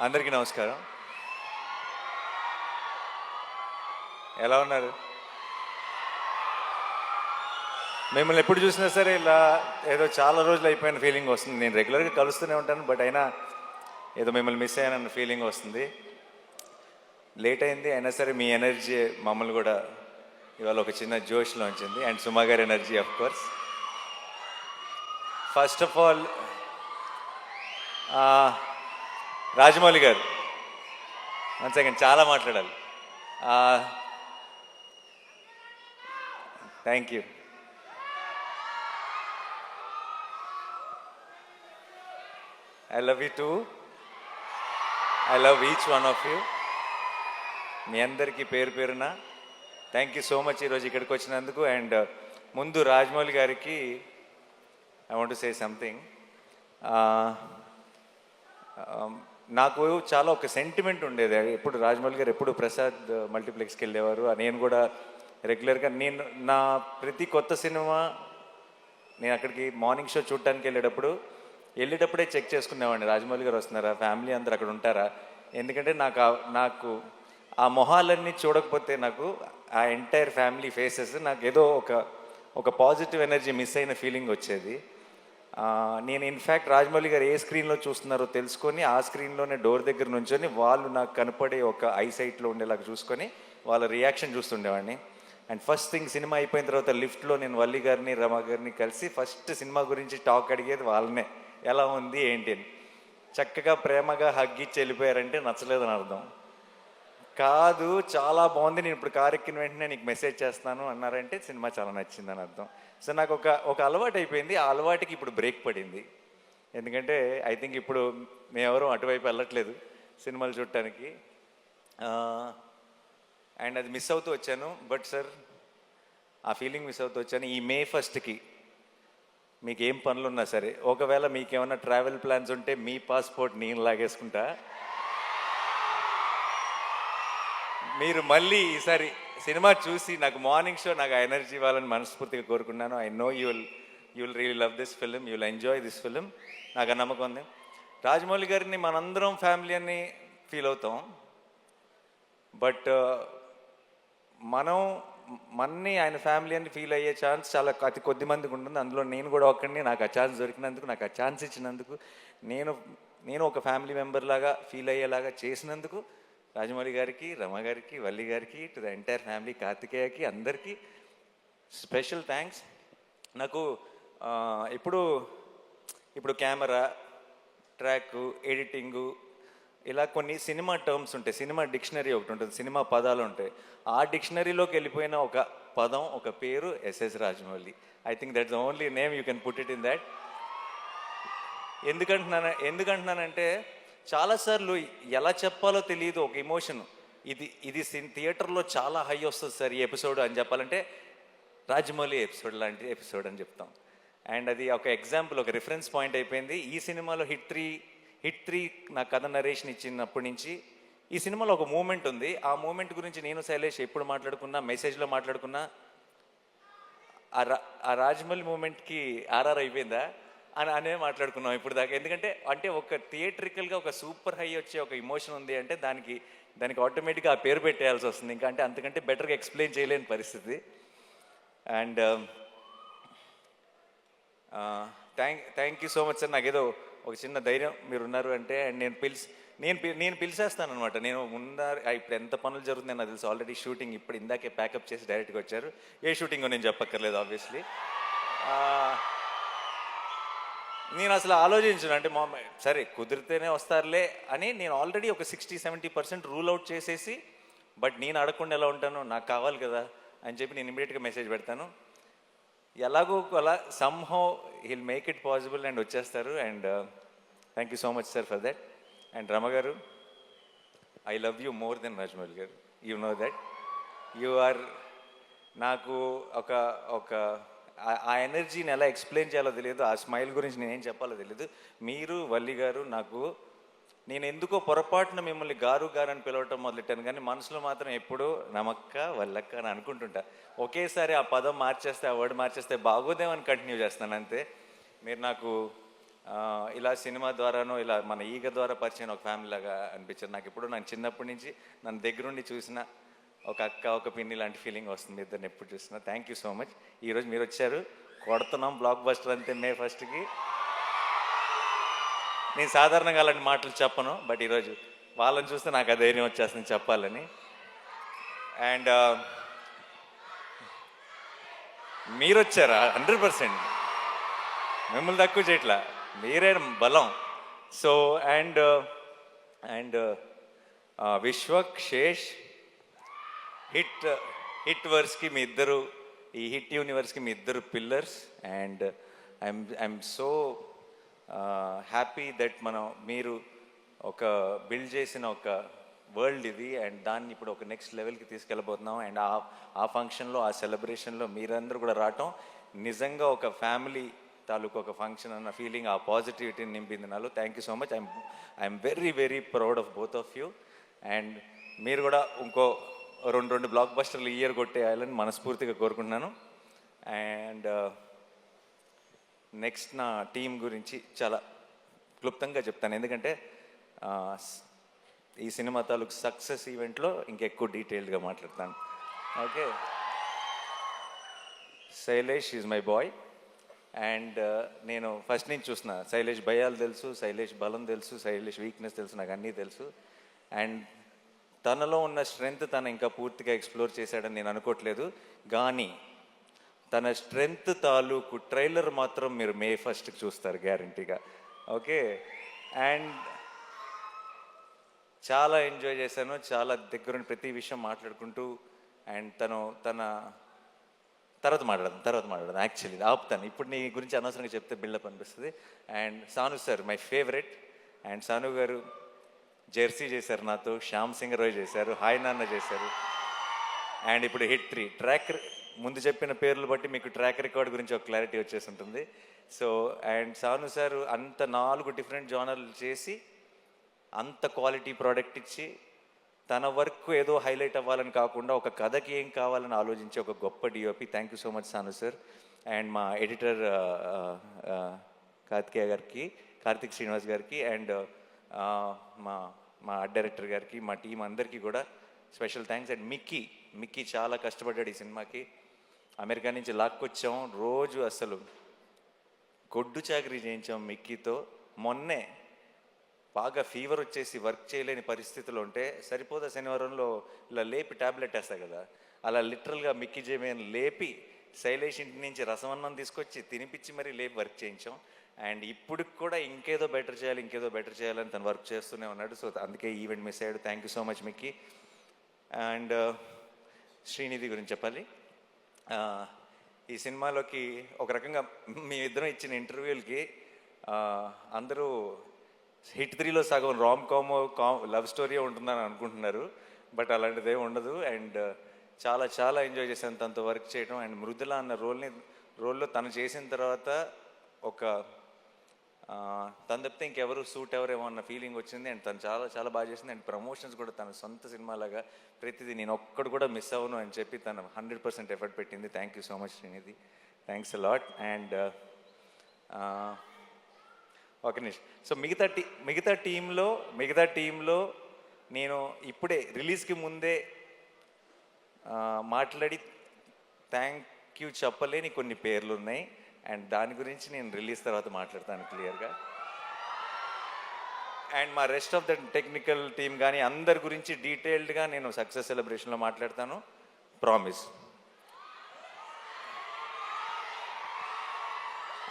అందరికీ నమస్కారం. ఎలా ఉన్నారు? మిమ్మల్ని ఎప్పుడు చూసినా సరే ఇలా ఏదో చాలా రోజులు అయిపోయిన ఫీలింగ్ వస్తుంది. నేను రెగ్యులర్గా కలుస్తూనే ఉంటాను, బట్ అయినా ఏదో మిమ్మల్ని మిస్ అయ్యానన్న ఫీలింగ్ వస్తుంది. లేట్ అయింది అయినా సరే మీ ఎనర్జీ మమ్మల్ని కూడా ఇవాళ ఒక చిన్న జోష్లో ఉంచింది. అండ్ సుమా గారి energy of course. First of all Rajamouli గారు, వన్ సెకండ్, చాలా మాట్లాడాలి. Thank you. I love you too. I love each one of you. మీ అందరికీ పేరు పేరున థ్యాంక్ యూ సో మచ్ ఈరోజు ఇక్కడికి వచ్చినందుకు. అండ్ ముందు రాజమౌళి గారికి I want to say something. నాకు చాలా ఒక సెంటిమెంట్ ఉండేది. ఎప్పుడు రాజమౌళి గారు ఎప్పుడు ప్రసాద్ మల్టీప్లెక్స్కి వెళ్ళేవారు, నేను కూడా రెగ్యులర్గా నేను నా ప్రతి కొత్త సినిమా నేను అక్కడికి మార్నింగ్ షో చూడటానికి వెళ్ళేటప్పుడే చెక్ చేసుకునేవాడిని, రాజమౌళి గారు వస్తున్నారా, ఫ్యామిలీ అందరు అక్కడ ఉంటారా. ఎందుకంటే నాకు ఆ మొహాలన్నీ చూడకపోతే నాకు ఆ ఎంటైర్ ఫ్యామిలీ ఫేసెస్ నాకు ఏదో ఒక పాజిటివ్ ఎనర్జీ మిస్ అయిన ఫీలింగ్ వచ్చేది. నేను ఇన్ఫ్యాక్ట్ రాజమౌళి గారు ఏ స్క్రీన్లో చూస్తున్నారో తెలుసుకొని ఆ స్క్రీన్లోనే డోర్ దగ్గర నుంచొని వాళ్ళు నాకు కనపడే ఒక ఐసైట్లో ఉండేలాగా చూసుకొని వాళ్ళ రియాక్షన్ చూస్తుండేవాడిని. అండ్ ఫస్ట్ థింగ్ సినిమా అయిపోయిన తర్వాత లిఫ్ట్లో నేను వల్లి గారిని రమ గారిని కలిసి ఫస్ట్ సినిమా గురించి టాక్ అడిగేది వాళ్ళనే, ఎలా ఉంది ఏంటి అని. చక్కగా ప్రేమగా హగ్గిచ్చి వెళ్ళిపోయారంటే నచ్చలేదని అర్థం కాదు, చాలా బాగుంది, నేను ఇప్పుడు కారు ఎక్కిన వెంటనే నీకు మెసేజ్ చేస్తాను అన్నారంటే సినిమా చాలా నచ్చిందని అర్థం. సో నాకు ఒక అలవాటు అయిపోయింది. ఆ అలవాటుకి ఇప్పుడు బ్రేక్ పడింది. ఎందుకంటే ఐ థింక్ ఇప్పుడు మేమెవరూ అటువైపు వెళ్ళట్లేదు సినిమాలు చూడటానికి. అండ్ అది మిస్ అవుతూ వచ్చాను. బట్ సార్, ఆ ఫీలింగ్ మిస్ అవుతూ వచ్చాను. ఈ May 1st మీకు ఏం పనులున్నా సరే, ఒకవేళ మీకేమన్నా ట్రావెల్ ప్లాన్స్ ఉంటే మీ పాస్పోర్ట్ నేను లాగేసుకుంటా. మీరు మళ్ళీ ఈసారి సినిమా చూసి నాకు మార్నింగ్ షో నాకు ఆ ఎనర్జీ ఇవ్వాలని మనస్ఫూర్తిగా కోరుకున్నాను. I know you will really love this film, you will enjoy this film. నాకు ఆ నమ్మకం ఉంది. రాజమౌళి గారిని మనందరం ఫ్యామిలీ అని ఫీల్ అవుతాం, బట్ మన్ని ఆయన ఫ్యామిలీ అని ఫీల్ అయ్యే ఛాన్స్ చాలా అతి కొద్ది మందికి ఉంటుంది. అందులో నేను కూడా ఒక్కడిని. నాకు ఆ ఛాన్స్ దొరికినందుకు, నాకు ఆ ఛాన్స్ ఇచ్చినందుకు, నేను ఒక ఫ్యామిలీ మెంబర్ లాగా ఫీల్ అయ్యేలాగా చేసినందుకు రాజమౌళి గారికి, రమ గారికి, వల్లి గారికి, టు ద ఎంటైర్ ఫ్యామిలీ, కార్తికేయకి, అందరికీ స్పెషల్ థ్యాంక్స్. నాకు ఇప్పుడు కెమెరా, ట్రాక్, ఎడిటింగు, ఇలా కొన్ని సినిమా టర్మ్స్ ఉంటాయి. సినిమా డిక్షనరీ ఒకటి ఉంటుంది, సినిమా పదాలు ఉంటాయి. ఆ డిక్షనరీలోకి వెళ్ళిపోయిన ఒక పదం, ఒక పేరు SS Rajamouli. I think that's the only name you can put it in that. ఎందుకంటున్నానంటే చాలాసార్లు ఎలా చెప్పాలో తెలియదు ఒక ఎమోషన్. ఇది థియేటర్లో చాలా హై వస్తుంది సార్ ఈ ఎపిసోడ్ అని చెప్పాలంటే రాజమౌళి ఎపిసోడ్ లాంటి ఎపిసోడ్ అని చెప్తాం. అండ్ అది ఒక ఎగ్జాంపుల్, ఒక రిఫరెన్స్ పాయింట్ అయిపోయింది. ఈ సినిమాలో హిట్ త్రీ నా కథ నరేషన్ ఇచ్చినప్పటి నుంచి ఈ సినిమాలో ఒక మూమెంట్ ఉంది. ఆ మూమెంట్ గురించి నేను శైలేష్ ఎప్పుడు మాట్లాడుకున్నా, మెసేజ్లో మాట్లాడుకున్నా, ఆ రాజమౌళి మూమెంట్కి ఆర్ఆర్ అయిపోయిందా అనే మాట్లాడుకున్నాం ఇప్పుడు దాకా. ఎందుకంటే ఒక థియేట్రికల్గా ఒక సూపర్ హై వచ్చే ఒక ఎమోషన్ ఉంది అంటే దానికి ఆటోమేటిక్గా ఆ పేరు పెట్టేయాల్సి వస్తుంది. ఇంకా అంతకంటే బెటర్గా ఎక్స్ప్లెయిన్ చేయలేని పరిస్థితి. And thank you so much sir. నాకేదో ఒక చిన్న ధైర్యం మీరు ఉన్నారు అంటే. అండ్ నేను పిలిచేస్తాను అనమాట. నేను ఇప్పుడు ఎంత పనులు జరుగుతున్నాయి నాకు తెలుసు. ఆల్రెడీ షూటింగ్ ఇప్పుడు ఇందాకే ప్యాకప్ చేసి డైరెక్ట్గా వచ్చారు. ఏ షూటింగో నేను చెప్పక్కర్లేదు ఆబ్వియస్లీ. నేను అసలు ఆలోచించను, అంటే సరే కుదిరితేనే వస్తారులే అని నేను ఆల్రెడీ ఒక 60-70% రూల్ అవుట్ చేసేసి, బట్ నేను అడగకుండా ఎలా ఉంటాను, నాకు కావాలి కదా అని చెప్పి నేను ఇమీడియట్గా మెసేజ్ పెడతాను. ఎలాగో అలా somehow he'll make it possible and వచ్చేస్తారు. And thank you so much sir for that. And Rama గారు, I love you more than Rajamouli గారు. You know that. You are నాకు ఒక ఆ ఎనర్జీని ఎలా ఎక్స్ప్లెయిన్ చేయాలో తెలియదు. ఆ స్మైల్ గురించి నేనేం చెప్పాలో తెలియదు. మీరు, వల్లి గారు, నేను ఎందుకో పొరపాటున మిమ్మల్ని గారు అని పిలవటం మొదలెట్టాను, కానీ మనసులో మాత్రం ఎప్పుడూ నమక్క, వల్లక్క అని అనుకుంటుంటా. ఒకేసారి ఆ పదం మార్చేస్తే, ఆ వర్డ్ మార్చేస్తే బాగోదేమని కంటిన్యూ చేస్తాను అంతే. మీరు నాకు ఇలా సినిమా ద్వారానో ఇలా మన ఈగ ద్వారా పరిచయం ఒక ఫ్యామిలీ లాగా అనిపించారు నాకు. ఇప్పుడు నాకు చిన్నప్పటి నుంచి నన్ను దగ్గరుండి చూసిన ఒక అక్క ఒక పిన్ని లాంటి ఫీలింగ్ వస్తుంది ఇద్దరిని ఎప్పుడు చూసినా. Thank you so much. ఈరోజు మీరు వచ్చారు, కొడుతున్నాం బ్లాక్ బస్టర్ అంతే మే 1కి. నేను సాధారణంగా అలాంటి మాటలు చెప్పను, బట్ ఈరోజు వాళ్ళని చూస్తే నాకు ఆ ధైర్యం వచ్చేస్తుంది చెప్పాలని. అండ్ మీరు వచ్చారా 100%, మిమ్మల్ని తక్కువ చేయట్లా, మీరే బలం. So and Vishwak Sesh hit వర్స్కి మీ ఇద్దరు, ఈ హిట్ యూనివర్స్కి మీ ఇద్దరు pillars. And I'm so happy that మీరు ఒక బిల్డ్ చేసిన ఒక వరల్డ్ ఇది, అండ్ దాన్ని ఇప్పుడు ఒక నెక్స్ట్ లెవెల్కి తీసుకెళ్ళబోతున్నాం. అండ్ ఆ ఫంక్షన్లో, ఆ సెలబ్రేషన్లో మీరందరూ కూడా రావటం నిజంగా ఒక ఫ్యామిలీ తాలూకు ఒక ఫంక్షన్ అన్న ఫీలింగ్, ఆ పాజిటివిటీని నింపింది నాలో. Thank you so much. I'm very very proud of both of you. And మీరు కూడా ఇంకో రెండు బ్లాక్ బస్టర్లు ఇయర్ కొట్టేయాలని మనస్ఫూర్తిగా కోరుకుంటున్నాను. అండ్ నెక్స్ట్ నా టీం గురించి చాలా క్లుప్తంగా చెప్తాను, ఎందుకంటే ఈ సినిమా తాలూకు సక్సెస్ ఈవెంట్లో ఇంకెక్కువ డీటెయిల్డ్గా మాట్లాడతాను. Okay, Shailesh is my boy. And నేను ఫస్ట్ నుంచి చూసిన శైలేష్ భయాలు తెలుసు, శైలేష్ బలం తెలుసు, శైలేష్ వీక్నెస్ తెలుసు, నాకు అన్నీ తెలుసు. అండ్ తనలో ఉన్న స్ట్రెంగ్త్ తను ఇంకా పూర్తిగా ఎక్స్ప్లోర్ చేశాడని నేను అనుకోవట్లేదు, కానీ తన స్ట్రెంగ్త్ తాలూకు ట్రైలర్ మాత్రం మీరు మే 1కి చూస్తారు గ్యారంటీగా. ఓకే, అండ్ చాలా ఎంజాయ్ చేశాను, చాలా దగ్గరుండి ప్రతి విషయం మాట్లాడుకుంటూ. అండ్ తన తర్వాత మాట్లాడదాం యాక్చువల్లీ ఆపుతాను, ఇప్పుడు నీ గురించి అనవసరంగా చెప్తే బిల్డప్ అనిపిస్తుంది. And Sanu sir my favourite. And Sanu గారు జెర్సీ చేశారు నాతో, శ్యామ్ సింగ్ రాయ్ చేశారు, హాయ్ నాన్న చేశారు. అండ్ ఇప్పుడు హిట్ 3 ట్రాక్, ముందు చెప్పిన పేర్లు బట్టి మీకు ట్రాక్ రికార్డ్ గురించి ఒక క్లారిటీ వచ్చేసి ఉంటుంది. సో అండ్ సాను సార్ అంత 4 డిఫరెంట్ జానర్లు చేసి అంత క్వాలిటీ ప్రోడక్ట్ ఇచ్చి తన వర్క్ ఏదో హైలైట్ అవ్వాలని కాకుండా ఒక కథకి ఏం కావాలని ఆలోచించే ఒక గొప్ప DOP. Thank you so much Sanu sir. And మా ఎడిటర్ కార్తిక్ శ్రీనివాస్ గారికి, అండ్ మా ఆర్ట్ డైరెక్టర్ గారికి, మా టీం అందరికీ కూడా స్పెషల్ థ్యాంక్స్. అండ్ మిక్కీ చాలా కష్టపడ్డాడు ఈ సినిమాకి. అమెరికా నుంచి లాక్కొచ్చాం, రోజు అసలు గొడ్డు చాకరీ చేయించాం మిక్కీతో. మొన్నే బాగా ఫీవర్ వచ్చేసి వర్క్ చేయలేని పరిస్థితిలో ఉంటే సరిపోదా శనివారంలో ఇలా లేపి ట్యాబ్లెట్ వేస్తాయి కదా, అలా లిటరల్గా మిక్కీ జేమేని లేపి శైలేష్ ఇంటి నుంచి రసమన్నం తీసుకొచ్చి తినిపించి మరీ లేపి వర్క్ చేయించాం. అండ్ ఇప్పటికి కూడా ఇంకేదో బెటర్ చేయాలని తను వర్క్ చేస్తూనే ఉన్నాడు. సో అందుకే ఈవెంట్ మిస్ అయ్యాడు. Thank you so much Mickey. And Srinidhi గురించి చెప్పాలి. ఈ సినిమాలోకి ఒక రకంగా మేమిద్దరం ఇచ్చిన ఇంటర్వ్యూలకి అందరూ హిట్ 3లో సగం రామ్ కామ్ లవ్ స్టోరీ ఉంటుందని అనుకుంటున్నారు, బట్ అలాంటిదే ఉండదు. అండ్ చాలా ఎంజాయ్ చేశాను తనతో వర్క్ చేయడం. అండ్ మృదుల అన్న రోల్లో తను చేసిన తర్వాత ఒక తను తప్పితే ఇంకెవరు సూట్ ఎవరేమో అన్న ఫీలింగ్ వచ్చింది. అండ్ తను చాలా బాగా చేసింది. అండ్ ప్రమోషన్స్ కూడా తన సొంత సినిమాలాగా ప్రతిదీ నేను ఒక్కడు కూడా మిస్ అవ్వను అని చెప్పి తను 100% ఎఫర్ట్ పెట్టింది. Thank you so much Srinidhi, thanks a lot. And ఒక నిమిషం. సో మిగతా టీంలో నేను ఇప్పుడే రిలీజ్కి ముందే మాట్లాడి థ్యాంక్ యూ చెప్పలేని కొన్ని పేర్లు ఉన్నాయి. అండ్ దాని గురించి నేను రిలీజ్ తర్వాత మాట్లాడతాను క్లియర్గా. అండ్ మా rest of the technical team కానీ అందరి గురించి డీటెయిల్డ్గా నేను సక్సెస్ సెలబ్రేషన్లో మాట్లాడతాను, ప్రామిస్.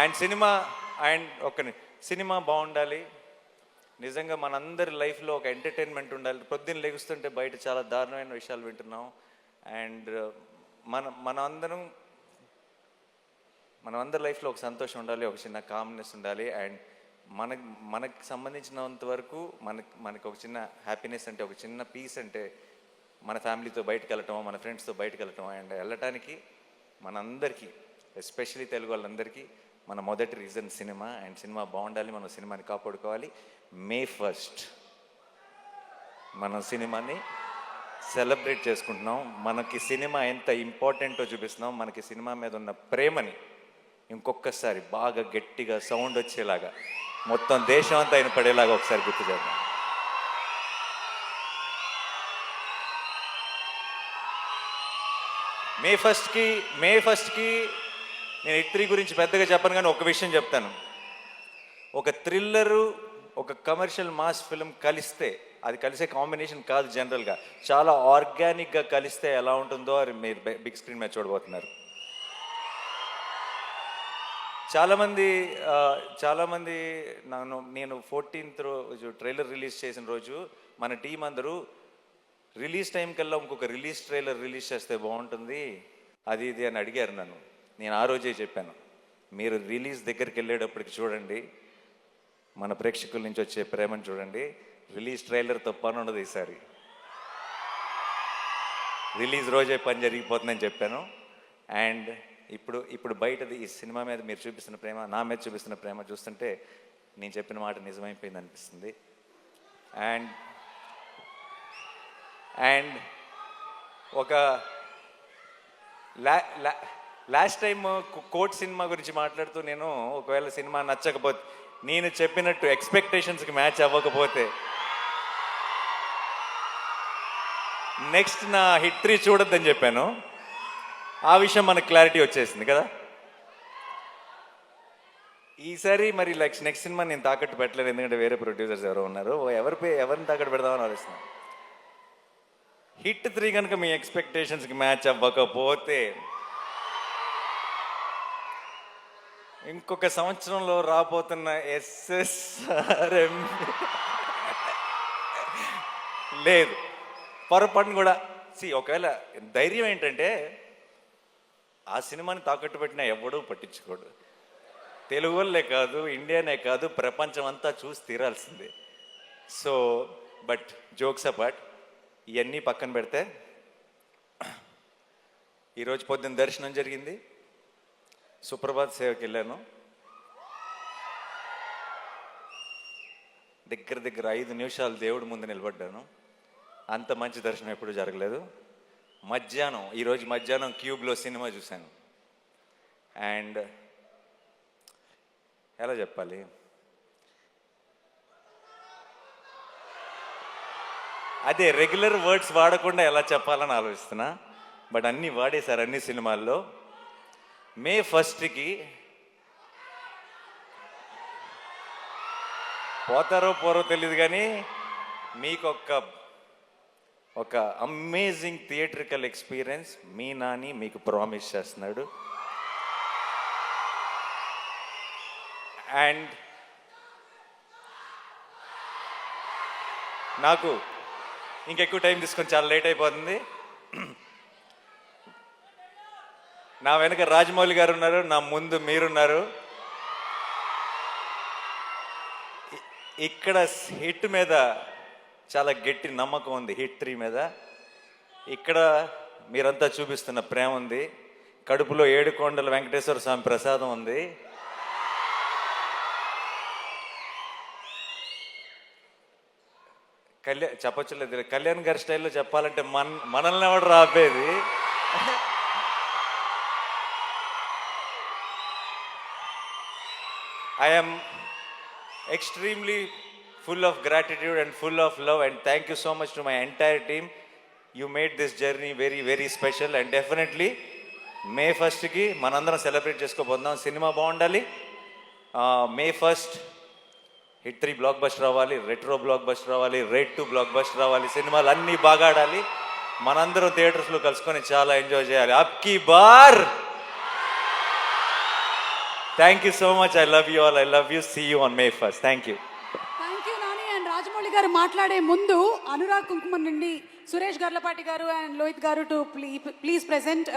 అండ్ సినిమా బాగుండాలి, నిజంగా మనందరి లైఫ్లో ఒక ఎంటర్టైన్మెంట్ ఉండాలి. పొద్దున్న లెగుస్తుంటే బయట చాలా దారుణమైన విషయాలు వింటున్నాం. అండ్ మనమందరి లైఫ్లో ఒక సంతోషం ఉండాలి, ఒక చిన్న కామ్నెస్ ఉండాలి. అండ్ మనకు సంబంధించినంత వరకు మనకు ఒక చిన్న హ్యాపీనెస్ అంటే, ఒక చిన్న పీస్ అంటే మన ఫ్యామిలీతో బయటకు వెళ్ళటం, మన ఫ్రెండ్స్తో బయటకు వెళ్ళటం. అండ్ వెళ్ళటానికి మనందరికీ, ఎస్పెషలీ తెలుగు వాళ్ళందరికీ మన మొదటి రీజన్ సినిమా. అండ్ సినిమా బాగుండాలి, మనం సినిమాని కాపాడుకోవాలి. మే 1 మనం సినిమాని సెలబ్రేట్ చేసుకుంటున్నాం. మనకి సినిమా ఎంత ఇంపార్టెంటో చూపిస్తున్నాం. మనకి సినిమా మీద ఉన్న ప్రేమని ఇంకొకసారి బాగా గట్టిగా సౌండ్ వచ్చేలాగా మొత్తం దేశం అంతా ఆయన పడేలాగా ఒకసారి గుర్తు చేద్దాం. మే ఫస్ట్కి నేను హిట్ 3 గురించి పెద్దగా చెప్పను, కానీ ఒక విషయం చెప్తాను. ఒక థ్రిల్లరు, ఒక కమర్షియల్ మాస్ ఫిల్మ్ కలిస్తే, అది కలిసే కాంబినేషన్ కాదు జనరల్గా, చాలా ఆర్గానిక్గా కలిస్తే ఎలా ఉంటుందో అది మీరు బిగ్ స్క్రీన్ మీద చూడబోతున్నారు. చాలామంది నేను 14th రోజు ట్రైలర్ రిలీజ్ చేసిన రోజు మన టీం అందరూ రిలీజ్ టైం కల్లా ఇంకొక ట్రైలర్ రిలీజ్ చేస్తే బాగుంటుంది అది ఇది అని అడిగారు నన్ను. నేను ఆ రోజే చెప్పాను, మీరు రిలీజ్ దగ్గరికి వెళ్ళేటప్పటికి చూడండి, మన ప్రేక్షకుల నుంచి వచ్చే ప్రేమను చూడండి, రిలీజ్ ట్రైలర్తో పని ఉండదు ఈసారి, రిలీజ్ రోజే పని జరిగిపోతుందని చెప్పాను. అండ్ ఇప్పుడు బయటది ఈ సినిమా మీద మీరు చూపిస్తున్న ప్రేమ, నా మీద చూపిస్తున్న ప్రేమ చూస్తుంటే నేను చెప్పిన మాట నిజమైపోయింది అనిపిస్తుంది. అండ్ ఒక లాస్ట్ టైం కోర్ట్ సినిమా గురించి మాట్లాడుతూ నేను, ఒకవేళ సినిమా నచ్చకపోతే, నేను చెప్పినట్టు ఎక్స్పెక్టేషన్స్కి మ్యాచ్ అవ్వకపోతే నెక్స్ట్ నా హిట్ 3 చూడొద్దని చెప్పాను. ఆ విషయం మనకు క్లారిటీ వచ్చేసింది కదా. ఈసారి మరి నెక్స్ట్ సినిమా నేను తాకట్టు పెట్టలేదు, ఎందుకంటే వేరే ప్రొడ్యూసర్స్ ఎవరో ఉన్నారు, ఎవరిని తాకట్టు పెడదామని ఆలోచిస్తున్నాను. హిట్ 3 కనుక మీ ఎక్స్పెక్టేషన్స్కి మ్యాచ్ అవ్వకపోతే ఇంకొక సంవత్సరంలో రాబోతున్న SSRM లేదు, పొరపాటును కూడా. ఒకవేళ ధైర్యం ఏంటంటే ఆ సినిమాని తాకట్టు పెట్టినా ఎవడూ పట్టించుకోడు, తెలుగు వాళ్ళే కాదు, ఇండియానే కాదు, ప్రపంచం అంతా చూసి తీరాల్సిందే. సో బట్ జోక్స్ అపార్ట్, ఇవన్నీ పక్కన పెడితే ఈరోజు పొద్దున్న దర్శనం జరిగింది, సుప్రభాత్ సేవకి వెళ్ళాను. దగ్గర 5 నిమిషాలు దేవుడి ముందు నిలబడ్డాను. అంత మంచి దర్శనం ఎప్పుడు జరగలేదు. ఈరోజు మధ్యాహ్నం క్యూబ్లో సినిమా చూశాను. అండ్ ఎలా చెప్పాలి, అదే రెగ్యులర్ వర్డ్స్ వాడకుండా ఎలా చెప్పాలని ఆలోచిస్తున్నా, బట్ అన్నీ వాడేశారు అన్ని సినిమాల్లో. మే 1కి పోతారో పోరో తెలియదు, కానీ మీకు ఒక అమేజింగ్ థియేట్రికల్ ఎక్స్పీరియన్స్ మీ నాని మీకు ప్రామిస్ చేస్తున్నాడు. అండ్ నాకు ఇంకెక్కువ టైం తీసుకొని చాలా లేట్ అయిపోతుంది. నా వెనక రాజమౌళి గారు ఉన్నారు, నా ముందు మీరున్నారు. ఇక్కడ హిట్ మీద చాలా గట్టి నమ్మకం ఉంది, హిట్ 3 మీద. ఇక్కడ మీరంతా చూపిస్తున్న ప్రేమ ఉంది, కడుపులో 7 కొండల వెంకటేశ్వర స్వామి ప్రసాదం ఉంది. చెప్పొచ్చులేదు, కళ్యాణ్ గారి స్టైల్లో చెప్పాలంటే మనల్ని ఎవడు రాపేది. I am extremely full of gratitude and full of love, and thank you so much to my entire team. You made this journey very, very special, and definitely May 1కి మనందరం సెలబ్రేట్ చేసుకోబోతున్నాం. సినిమా బాగుండాలి. May 1st hit 3 block buster అవ్వాలి, retro block buster అవ్వాలి, rate 2 block buster అవ్వాలి, సినిమాలు అన్నీ బాగా ఆడాలి, మనందరం థియేటర్స్లో కలుసుకొని చాలా ఎంజాయ్ చేయాలి. అబ్కి బార్. Thank you so much. I love you all. I love you. See you on May 1st. Thank you. Thank you Nani. And Rajamouli గారు మాట్లాడే ముందు అనురాగ్ కుంకుమ నుండి సురేష్ గర్లపాటి గారు అండ్ లోహిత్ గారు టు ప్లీజ్ ప్రెజెంట్